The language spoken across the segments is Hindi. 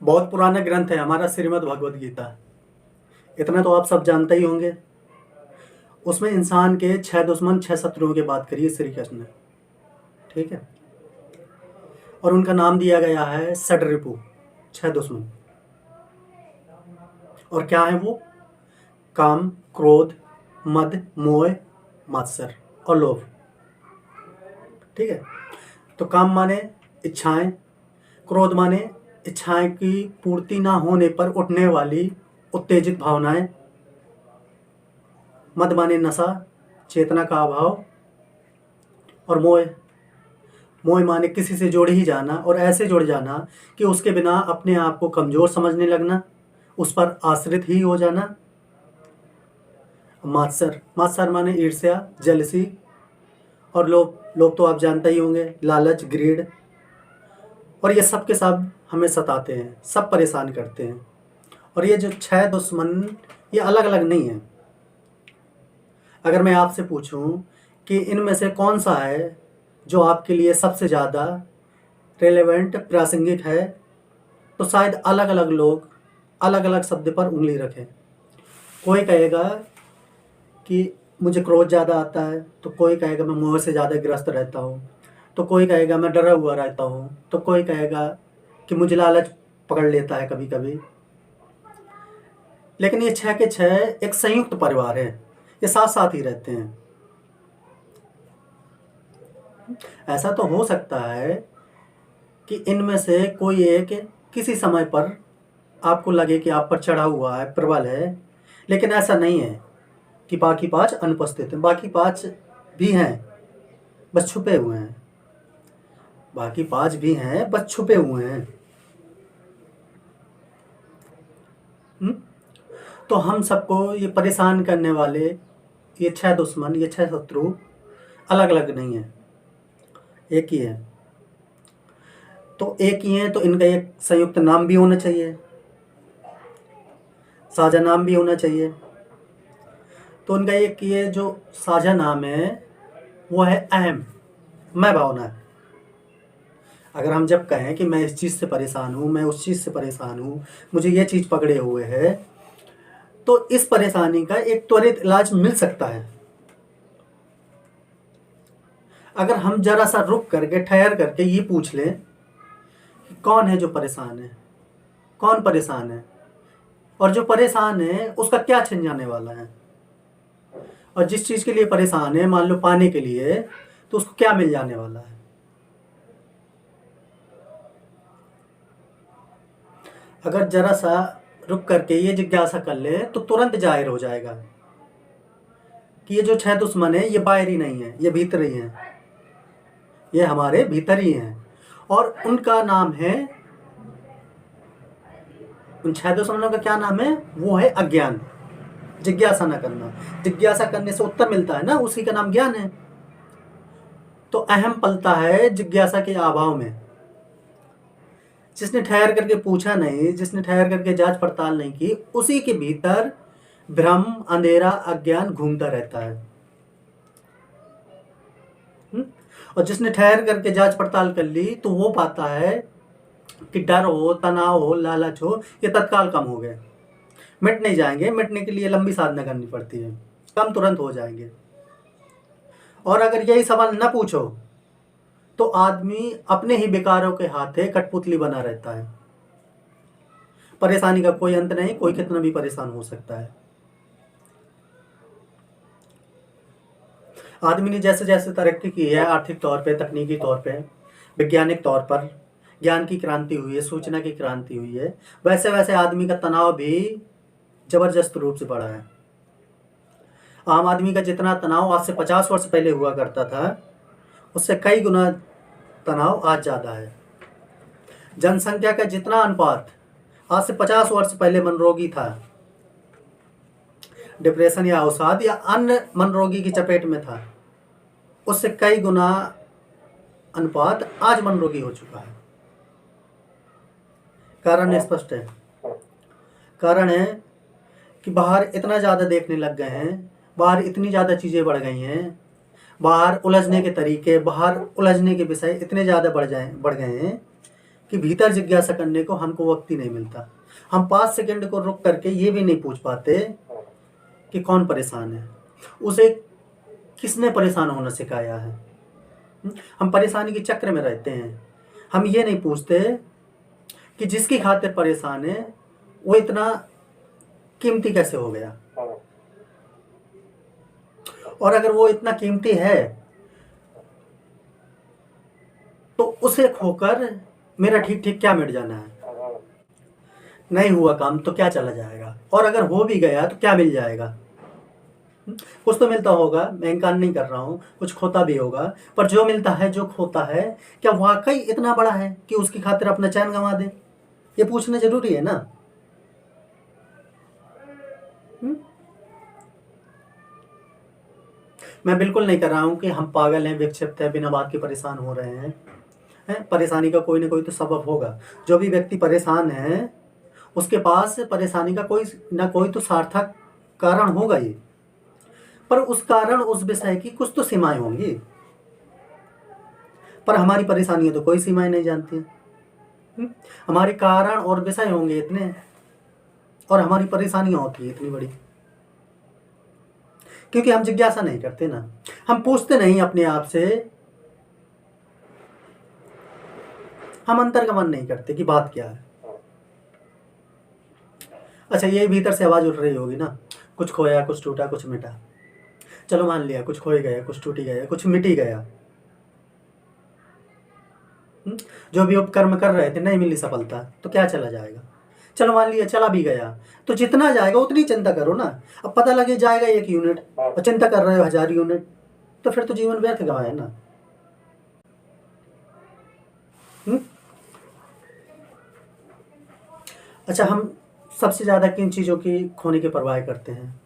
बहुत पुराना ग्रंथ है हमारा श्रीमद् भगवद गीता। इतना तो आप सब जानते ही होंगे। उसमें इंसान के 6 दुश्मन 6 शत्रुओं की बात करी है श्री कृष्ण ने, ठीक है। और उनका नाम दिया गया है षड्रिपु, 6 दुश्मन। और क्या है वो? काम, क्रोध, मद, मोह, मात्सर और लोभ, ठीक है। तो काम माने इच्छाएं, क्रोध माने इच्छाएं की पूर्ति ना होने पर उठने वाली उत्तेजित भावनाएं, मद माने नशा, चेतना का अभाव, और मोह, मोह माने किसी से जुड़ ही जाना और ऐसे जुड़ जाना कि उसके बिना अपने आप को कमजोर समझने लगना, उस पर आश्रित ही हो जाना। मात्सर, मात्सर माने ईर्ष्या, जेलसी, और लोभ, लोभ तो आप जानते ही होंगे, लालच, ग्रीड। और ये सब के सब हमें सताते हैं, सब परेशान करते हैं। और ये जो 6 दुश्मन ये अलग अलग नहीं है। अगर मैं आपसे पूछूं कि इनमें से कौन सा है जो आपके लिए सबसे ज़्यादा रेलेवेंट, प्रासंगिक है, तो शायद अलग अलग लोग अलग अलग शब्द पर उंगली रखें। कोई कहेगा कि मुझे क्रोध ज़्यादा आता है, तो कोई कहेगा मैं मोह से ज़्यादा ग्रस्त रहता हूँ, तो कोई कहेगा मैं डरा हुआ रहता हूँ, तो कोई कहेगा कि मुझे लालच पकड़ लेता है कभी कभी। लेकिन ये 6 के 6 एक संयुक्त परिवार है, ये साथ साथ ही रहते हैं। ऐसा तो हो सकता है कि इनमें से कोई एक किसी समय पर आपको लगे कि आप पर चढ़ा हुआ है, प्रबल है, लेकिन ऐसा नहीं है कि बाकी 5 अनुपस्थित हैं। बाकी 5 भी हैं, बस छुपे हुए हैं। बाकी 5 भी हैं, बस छुपे हुए हैं। तो हम सबको ये परेशान करने वाले ये 6 दुश्मन, ये 6 शत्रु अलग अलग नहीं है, एक ही है। तो एक ही है तो इनका एक संयुक्त नाम भी होना चाहिए, साझा नाम भी होना चाहिए। तो उनका एक ये जो साझा नाम है वो है अहम, मैं भावना है। अगर हम जब कहें कि मैं इस चीज़ से परेशान हूँ, मैं उस चीज़ से परेशान हूँ, मुझे ये चीज़ पकड़े हुए है, तो इस परेशानी का एक त्वरित इलाज मिल सकता है अगर हम जरा सा रुक करके, ठहर करके ये पूछ लें कि कौन है जो परेशान है, कौन परेशान है, और जो परेशान है उसका क्या छिन जाने वाला है। और जिस चीज़ के लिए परेशान है, मान लो पाने के लिए, तो उसको क्या मिल जाने वाला है। अगर जरा सा रुक करके ये जिज्ञासा कर ले तो तुरंत जाहिर हो जाएगा कि ये जो 6 दुश्मन है ये बाहरी नहीं है, ये भीतर ही है, ये हमारे भीतर ही हैं। और उनका नाम है, उन 6 दुश्मनों का क्या नाम है? वो है अज्ञान, जिज्ञासा न करना। जिज्ञासा करने से उत्तर मिलता है ना, उसी का नाम ज्ञान है। तो अहम पलता है जिज्ञासा के अभाव में। जिसने ठहर करके पूछा नहीं, जिसने ठहर करके जांच पड़ताल नहीं की, उसी के भीतर भ्रम, अंधेरा, अज्ञान घूमता रहता है। और जिसने ठहर करके जांच पड़ताल कर ली तो वो पाता है कि डर हो, तनाव हो, लालच हो, ये तत्काल कम हो गए, मिट नहीं जाएंगे। मिटने के लिए लंबी साधना करनी पड़ती है, कम तुरंत हो जाएंगे। और अगर यही सवाल न पूछो तो आदमी अपने ही विकारों के हाथे कठपुतली बना रहता है। परेशानी का कोई अंत नहीं, कोई कितना भी परेशान हो सकता है। आदमी ने जैसे जैसे तरक्की की है, आर्थिक तौर पे, तकनीकी तौर पे, वैज्ञानिक तौर पर ज्ञान की क्रांति हुई है, सूचना की क्रांति हुई है, वैसे वैसे आदमी का तनाव भी जबरदस्त रूप से बढ़ा है। आम आदमी का जितना तनाव आज से 50 वर्ष पहले हुआ करता था, उससे कई गुना तनाव आज ज़्यादा है। जनसंख्या का जितना अनुपात आज से 50 वर्ष पहले मनरोगी था, डिप्रेशन या अवसाद या अन्य मनरोगी की चपेट में था, उससे कई गुना अनुपात आज मनरोगी हो चुका है। कारण स्पष्ट है। कारण है कि बाहर इतना ज़्यादा देखने लग गए हैं, बाहर इतनी ज़्यादा चीज़ें बढ़ गई हैं, बाहर उलझने के तरीके, बाहर उलझने के विषय इतने ज़्यादा बढ़ गए हैं कि भीतर जिज्ञासा करने को हमको वक्त ही नहीं मिलता। हम 5 सेकंड को रुक करके ये भी नहीं पूछ पाते कि कौन परेशान है, उसे किसने परेशान होना सिखाया है। हम परेशानी के चक्र में रहते हैं। हम ये नहीं पूछते कि जिसकी खातिर परेशान है वो इतना कीमती कैसे हो गया, और अगर वो इतना कीमती है तो उसे खोकर मेरा ठीक ठीक क्या मिट जाना है। नहीं हुआ काम तो क्या चला जाएगा, और अगर हो भी गया तो क्या मिल जाएगा। कुछ तो मिलता होगा, मैं इनकार नहीं कर रहा हूँ, कुछ खोता भी होगा, पर जो मिलता है जो खोता है क्या वाकई इतना बड़ा है कि उसकी खातिर अपना चैन गंवा दे, ये पूछना जरूरी है ना। मैं बिल्कुल नहीं कर रहा हूँ कि हम पागल हैं, विक्षिप्त हैं, बिना बात के परेशान हो रहे हैं। परेशानी का कोई ना कोई तो सबब होगा। जो भी व्यक्ति परेशान है उसके पास परेशानी का कोई ना कोई तो सार्थक कारण होगा ही, पर उस कारण उस विषय की कुछ तो सीमाएं होंगी। पर हमारी परेशानियां तो कोई सीमाएं नहीं जानती हैं। हमारे कारण और विषय होंगे इतने, और हमारी परेशानियां होती है इतनी बड़ी, क्योंकि हम जिज्ञासा नहीं करते ना। हम पूछते नहीं अपने आप से, हम अंतर्गमन नहीं करते कि बात क्या है। अच्छा, ये भीतर से आवाज उठ रही होगी ना, कुछ खोया, कुछ टूटा, कुछ मिटा। चलो मान लिया कुछ खो ही गया, कुछ टूट ही गया, कुछ मिट ही गया। जो भी उपकर्म कर रहे थे नहीं मिली सफलता तो क्या चला जाएगा। चलो मान लिया चला भी गया, तो जितना जाएगा उतनी चिंता करो ना। अब पता लगे जाएगा 1 यूनिट और चिंता कर रहे हो 1000 यूनिट, तो फिर तो जीवन व्यर्थ गवाया ना। अच्छा, हम सबसे ज़्यादा किन चीज़ों की खोने की परवाह करते हैं?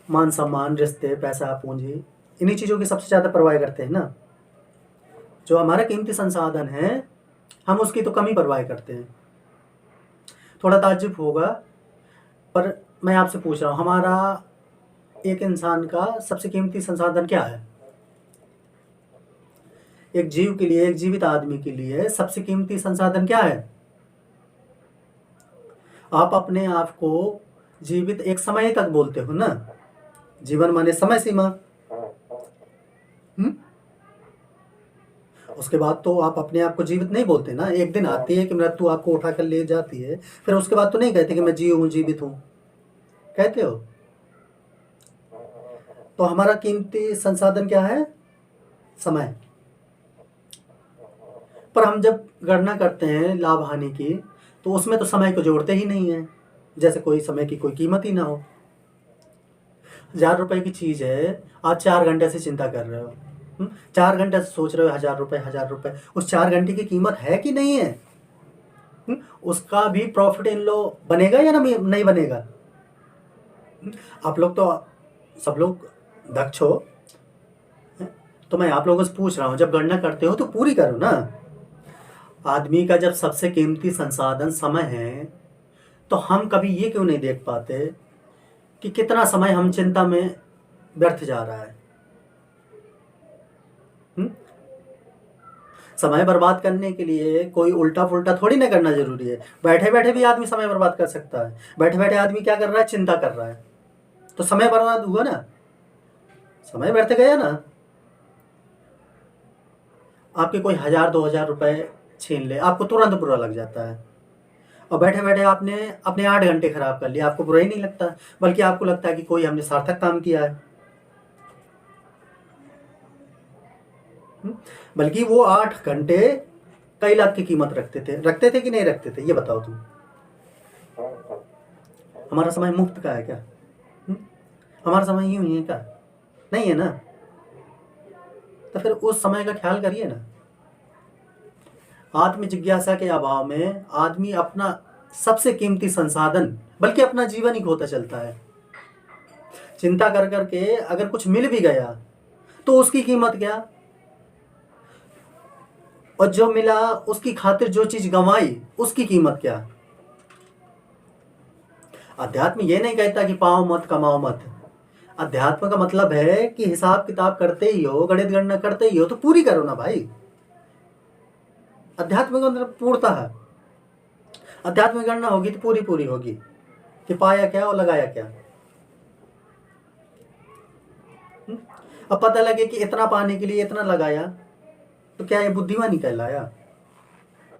मान सम्मान, रिश्ते, पैसा, पूंजी, इन्हीं चीज़ों की सबसे ज़्यादा परवाह करते हैं ना। जो हमारा कीमती संसाधन है हम उसकी तो कम ही परवाह करते हैं। थोड़ा ताज्जुब होगा, पर मैं आपसे पूछ रहा हूँ, हमारा एक इंसान का सबसे कीमती संसाधन क्या है? एक जीव के लिए, एक जीवित आदमी के लिए सबसे कीमती संसाधन क्या है? आप अपने आप को जीवित एक समय तक बोलते हो ना। जीवन माने समय सीमा। उसके बाद तो आप अपने आप को जीवित नहीं बोलते ना। एक दिन आती है कि मृत्यु आपको उठा कर ले जाती है, फिर उसके बाद तो नहीं कहते कि मैं जीव हूँ, जीवित हूँ, कहते हो। तो हमारा कीमती संसाधन क्या है? समय। पर हम जब गणना करते हैं लाभ हानि की, तो उसमें तो समय को जोड़ते ही नहीं है, जैसे कोई समय की कोई कीमत ही ना हो। 1000 रुपए की चीज़ है, आज 4 घंटे से चिंता कर रहे हो, 4 घंटे से सोच रहे हो 1000 रुपए, 1000 रुपए, उस 4 घंटे की कीमत है कि नहीं है? उसका भी प्रॉफिट इन लो बनेगा या ना नहीं बनेगा? आप लोग तो सब लोग दक्ष हो, तो मैं आप लोगों से पूछ रहा हूँ, जब गणना करते हो तो पूरी करो ना। आदमी का जब सबसे कीमती संसाधन समय है, तो हम कभी ये क्यों नहीं देख पाते कि कितना समय हम चिंता में व्यर्थ जा रहा है। समय बर्बाद करने के लिए कोई उल्टा पुल्टा थोड़ी ना करना जरूरी है। बैठे बैठे भी आदमी समय बर्बाद कर सकता है। बैठे बैठे आदमी क्या कर रहा है? चिंता कर रहा है, तो समय बर्बाद हुआ ना, समय व्यर्थ गया ना। आपके कोई 1000-2000 रुपए छीन ले, आपको तुरंत बुरा लग जाता है, और बैठे बैठे आपने अपने 8 घंटे खराब कर लिए, आपको बुरा ही नहीं लगता, बल्कि आपको लगता है कि कोई हमने सार्थक काम किया है। बल्कि वो 8 घंटे कई लाख की कीमत रखते थे कि नहीं रखते थे, ये बताओ तुम। हमारा समय मुफ्त का है क्या? हमारा समय यूं ही है क्या? नहीं है ना। तो फिर उस समय का ख्याल करिए ना। आत्म जिज्ञासा के अभाव में आदमी अपना सबसे कीमती संसाधन, बल्कि अपना जीवन ही खोता चलता है। चिंता कर करके अगर कुछ मिल भी गया तो उसकी कीमत क्या, और जो मिला उसकी खातिर जो चीज गंवाई उसकी कीमत क्या। अध्यात्म ये नहीं कहता कि पाओ मत, कमाओ मत। अध्यात्म का मतलब है कि हिसाब किताब करते ही हो, गणित गणना करते ही हो, तो पूरी करो ना भाई। अध्यात्म का मतलब पूर्णता है। अध्यात्म की गणना होगी तो पूरी पूरी होगी कि पाया क्या और लगाया क्या। अब पता लगे कि इतना पाने के लिए इतना लगाया, तो क्या ये बुद्धिमानी कहलाया?